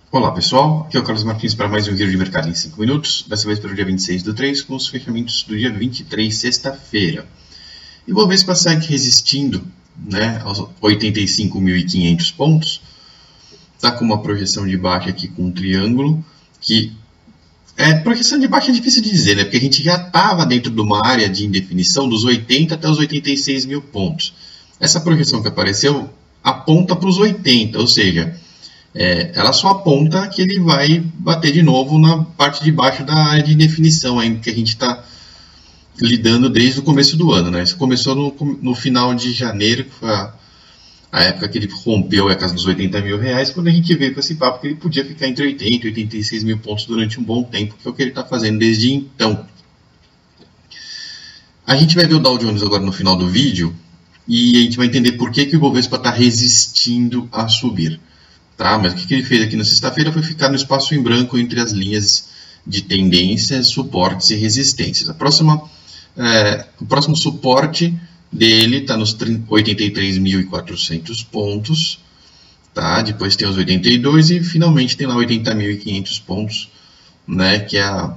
Olá pessoal, aqui é o Carlos Martins para mais um Giro de Mercado em 5 minutos, dessa vez para o dia 26/3, com os fechamentos do dia 23, sexta-feira. E o Bovespa segue resistindo, né, aos 85.500 pontos, está com uma projeção de baixa aqui com um triângulo, que projeção de baixa é difícil de dizer, né, porque a gente já estava dentro de uma área de indefinição dos 80 até os 86 mil pontos. Essa projeção que apareceu aponta para os 80, ou seja, ela só aponta que ele vai bater de novo na parte de baixo da área de definição ainda que a gente está lidando desde o começo do ano, né? Isso começou no final de janeiro, que foi a época que ele rompeu a casa dos 80 mil reais, quando a gente veio com esse papo que ele podia ficar entre 80 e 86 mil pontos durante um bom tempo, que é o que ele está fazendo desde então. A gente vai ver o Dow Jones agora no final do vídeo e a gente vai entender por que o Ibovespa está resistindo a subir. Tá, mas o que ele fez aqui na sexta-feira foi ficar no espaço em branco entre as linhas de tendências, suportes e resistências. O próximo suporte dele está nos 83.400 pontos, tá? Depois tem os 82 e finalmente tem lá 80.500 pontos, né? Que é o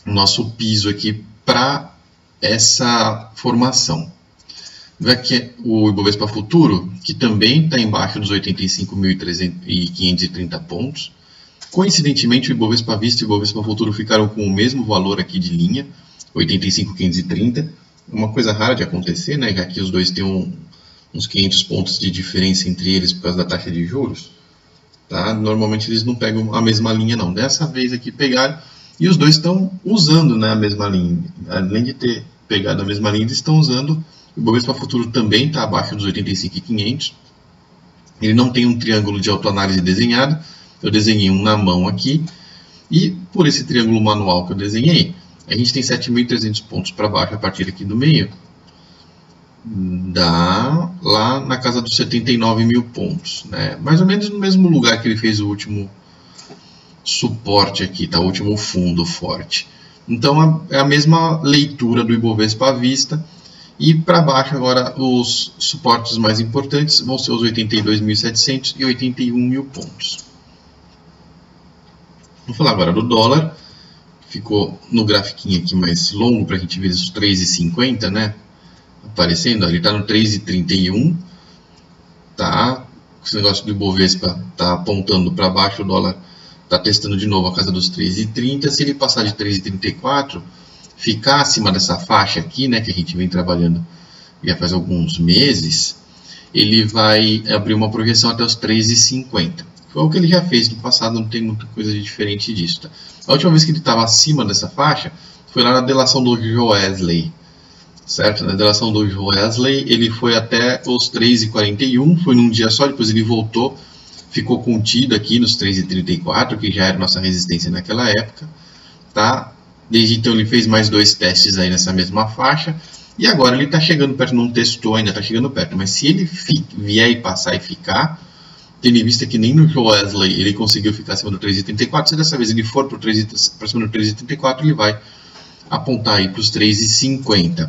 nosso piso aqui para essa formação. Vê aqui o Ibovespa Futuro, que também está embaixo dos 85.530 pontos. Coincidentemente, o Ibovespa Vista e o Ibovespa Futuro ficaram com o mesmo valor aqui de linha, 85.530. Uma coisa rara de acontecer, né? Que aqui os dois têm uns 500 pontos de diferença entre eles por causa da taxa de juros. Tá? Normalmente eles não pegam a mesma linha, não. Dessa vez aqui pegaram e os dois estão usando, né, a mesma linha. Além de ter pegado a mesma linha, eles estão usando. O Ibovespa Futuro também está abaixo dos 85.500. Ele não tem um triângulo de autoanálise desenhado. Eu desenhei um na mão aqui. E por esse triângulo manual que eu desenhei, a gente tem 7.300 pontos para baixo a partir aqui do meio. Dá lá na casa dos 79 mil pontos, né? Mais ou menos no mesmo lugar que ele fez o último suporte aqui, tá? O último fundo forte. Então é a mesma leitura do Ibovespa à vista. E para baixo agora os suportes mais importantes vão ser os 82.700 e 81 mil pontos. Vou falar agora do dólar. Ficou no grafiquinho aqui mais longo para a gente ver os 3,50, né? Aparecendo, ele está no 3,31. Tá? Esse negócio do Ibovespa está apontando para baixo, o dólar está testando de novo a casa dos 3,30. Se ele passar de 3,34... ficar acima dessa faixa aqui, né, que a gente vem trabalhando já faz alguns meses, ele vai abrir uma projeção até os 3,50. Foi o que ele já fez no passado, não tem muita coisa de diferente disso. Tá? A última vez que ele estava acima dessa faixa foi lá na delação do Joesley. Certo? Na delação do Joesley ele foi até os 3,41, foi num dia só, depois ele voltou, ficou contido aqui nos 3,34, que já era nossa resistência naquela época. Tá? Desde então ele fez mais dois testes aí nessa mesma faixa. E agora ele está chegando perto, não testou ainda, está chegando perto. Mas se ele vier e passar e ficar, tendo em vista que nem no Joesley ele conseguiu ficar acima do 3,34, se dessa vez ele for para cima do 3,34, ele vai apontar aí para os 3,50.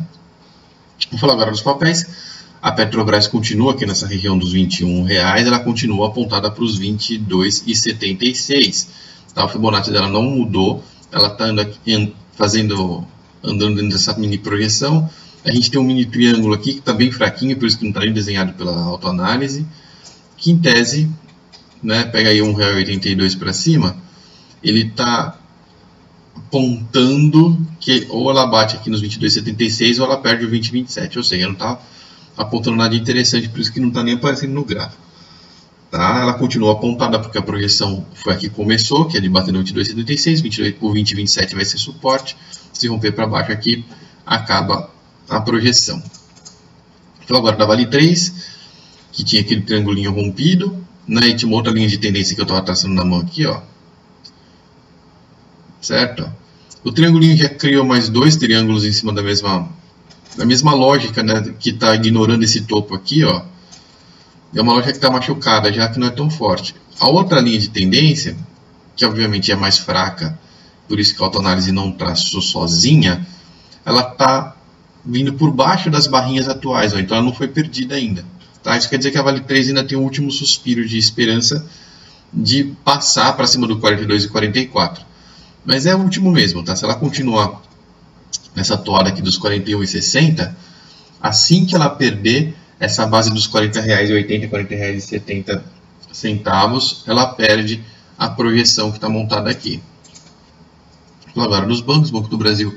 Vou falar agora dos papéis. A Petrobras continua aqui nessa região dos R$21, ela continua apontada para os 22,76. Tá? O Fibonacci dela não mudou. Ela está andando dentro dessa mini projeção. A gente tem um mini triângulo aqui que está bem fraquinho, por isso que não está nem desenhado pela autoanálise. Que em tese, né, pega aí R$1,82 para cima, ele está apontando que ou ela bate aqui nos 22,76 ou ela perde o 20,27. Ou seja, não está apontando nada de interessante, por isso que não está nem aparecendo no gráfico. Tá? Ela continua apontada porque a projeção foi aqui que começou, que é de bater no 22,76, o 20,27 vai ser suporte. Se romper para baixo aqui, acaba a projeção. Então agora da Vale 3, que tinha aquele triangulinho rompido, né? E tinha uma outra linha de tendência que eu estava traçando na mão aqui, ó. Certo? O triangulinho já criou mais dois triângulos em cima da mesma lógica, né? Que está ignorando esse topo aqui, ó. É uma lógica que está machucada, já que não é tão forte. A outra linha de tendência, que obviamente é mais fraca, por isso que a autoanálise não traçou sozinha, ela está vindo por baixo das barrinhas atuais, ó, então ela não foi perdida ainda. Tá? Isso quer dizer que a Vale 3 ainda tem um último suspiro de esperança de passar para cima do 42 e 44. Mas é o último mesmo, tá? Se ela continuar nessa toada aqui dos 41,60, assim que ela perder essa base dos R$40,80, R$40,70, ela perde a projeção que está montada aqui. Agora dos bancos, o Banco do Brasil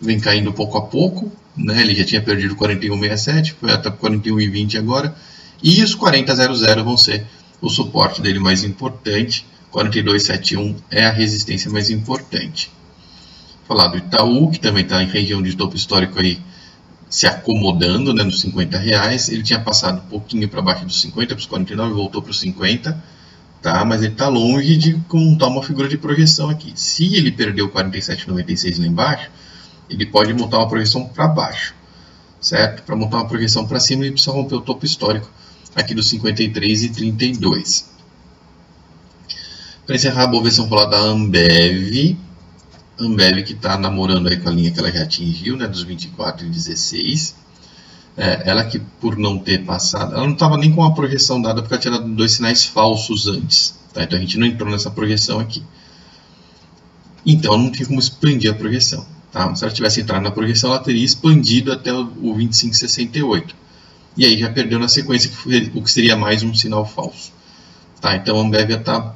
vem caindo pouco a pouco, né? Ele já tinha perdido 41,67, foi até 41,20 agora, e os 40,00 vão ser o suporte dele mais importante. 42,71 é a resistência mais importante. Falar do Itaú, que também está em região de topo histórico aí, se acomodando, né, nos R$50. Ele tinha passado um pouquinho para baixo dos 50, para os 49, voltou para os 50, tá? Mas ele está longe de montar uma figura de projeção aqui. Se ele perdeu 47,96 lá embaixo, ele pode montar uma projeção para baixo, certo? Para montar uma projeção para cima, ele precisa romper o topo histórico aqui dos 53,32. Para encerrar a Bovespa, vamos falar da Ambev. Ambev que está namorando aí com a linha que ela já atingiu, né, dos 24,16. Ela que, por não ter passado, ela não estava nem com a projeção dada porque ela tinha dado 2 sinais falsos antes, tá? Então a gente não entrou nessa projeção aqui. Então não tinha como expandir a projeção, tá? Se ela tivesse entrado na projeção, ela teria expandido até o 25,68. E aí já perdeu na sequência, o que seria mais um sinal falso, tá? Então a Ambev está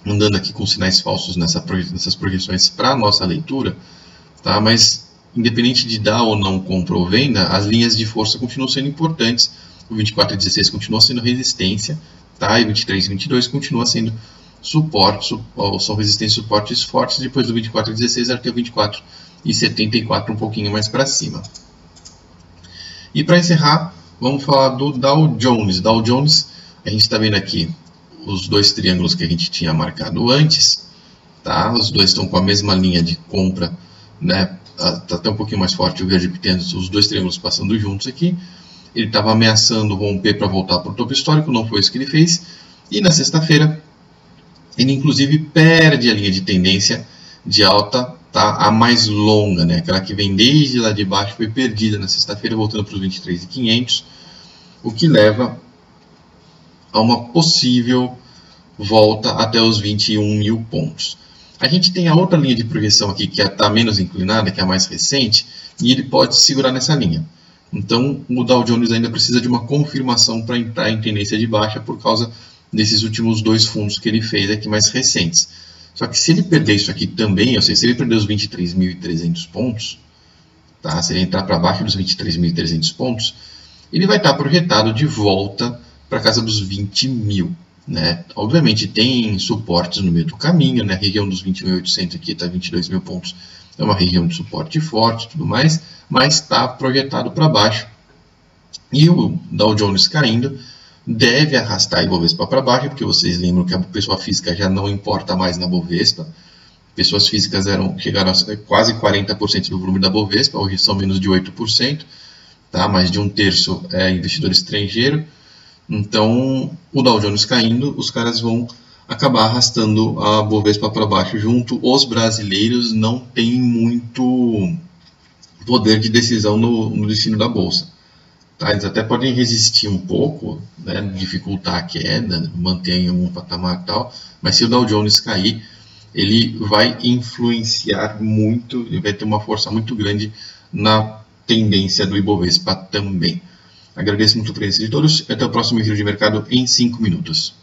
andando aqui com sinais falsos nessas projeções para a nossa leitura, tá? Mas independente de dar ou não compra ou venda, as linhas de força continuam sendo importantes. O 24,16 continua sendo resistência, tá? E 23,22 continua sendo suporte, são resistências e suportes fortes. Depois do 24,16 ela tem o 24,74 um pouquinho mais para cima. E para encerrar, vamos falar do Dow Jones. Dow Jones, a gente está vendo aqui os dois triângulos que a gente tinha marcado antes, tá? Os dois estão com a mesma linha de compra, né? Está até um pouquinho mais forte o verde, porque tem os dois triângulos passando juntos aqui. Ele estava ameaçando romper para voltar para o topo histórico, não foi isso que ele fez. E na sexta-feira, ele inclusive perde a linha de tendência de alta, tá? A mais longa, né? Aquela que vem desde lá de baixo, foi perdida na sexta-feira, voltando para os 23.500, o que leva a uma possível volta até os 21.000 pontos. A gente tem a outra linha de projeção aqui, que está menos inclinada, que é a mais recente, e ele pode segurar nessa linha. Então, o Dow Jones ainda precisa de uma confirmação para entrar em tendência de baixa por causa desses últimos dois fundos que ele fez aqui mais recentes. Só que se ele perder isso aqui também, ou seja, se ele perder os 23.300 pontos, tá? Se ele entrar para baixo dos 23.300 pontos, ele vai estar projetado de volta para casa dos 20.000, né? Obviamente tem suportes no meio do caminho, né? A região dos 21.800 aqui está 22.000 pontos, é uma região de suporte forte e tudo mais, mas está projetado para baixo. E o Dow Jones caindo deve arrastar a Ibovespa para baixo, porque vocês lembram que a pessoa física já não importa mais na Bovespa. Pessoas físicas chegaram a quase 40% do volume da Bovespa, hoje são menos de 8%, tá? Mais de um terço é investidor estrangeiro. Então, o Dow Jones caindo, os caras vão acabar arrastando a Bovespa para baixo junto. Os brasileiros não têm muito poder de decisão no destino da Bolsa. Tá? Eles até podem resistir um pouco, né, dificultar a queda, manter em algum patamar e tal, mas se o Dow Jones cair, ele vai influenciar muito, ele vai ter uma força muito grande na tendência do Ibovespa também. Agradeço muito a presença de todos e até o próximo Giro de Mercado em 5 minutos.